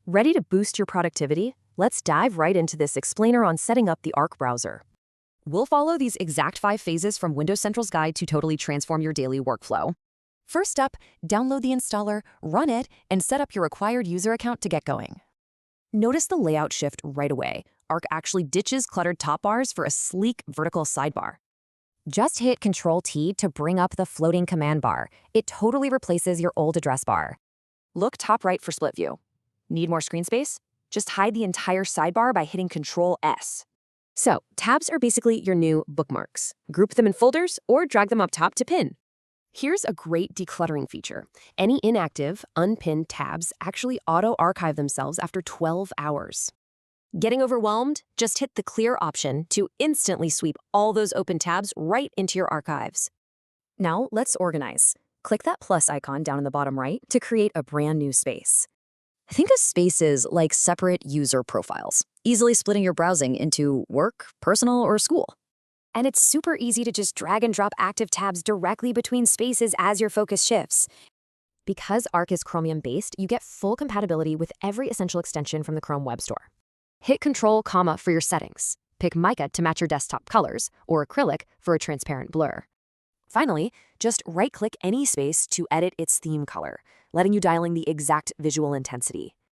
Ready to boost your productivity? Let's dive right into this explainer on setting up the Arc browser. We'll follow these exact 5 phases from Windows Central's guide to totally transform your daily workflow. First up, download the installer, run it, and set up your required user account to get going. Notice the layout shift right away. Arc actually ditches cluttered top bars for a sleek vertical sidebar. Just hit Control-T to bring up the floating command bar. It totally replaces your old address bar. Look top right for split view. Need more screen space? Just hide the entire sidebar by hitting Control-S. So, tabs are basically your new bookmarks. Group them in folders or drag them up top to pin. Here's a great decluttering feature. Any inactive, unpinned tabs actually auto-archive themselves after 12 hours. Getting overwhelmed? Just hit the clear option to instantly sweep all those open tabs right into your archives. Now, let's organize. Click that plus icon down in the bottom right to create a brand new space. Think of spaces like separate user profiles, easily splitting your browsing into work, personal, or school. And it's super easy to just drag and drop active tabs directly between spaces as your focus shifts. Because Arc is Chromium-based, you get full compatibility with every essential extension from the Chrome Web Store. Hit Control, for your settings. Pick mica to match your desktop colors, or acrylic for a transparent blur. Finally, just right-click any space to edit its theme color, letting you dial in the exact visual intensity.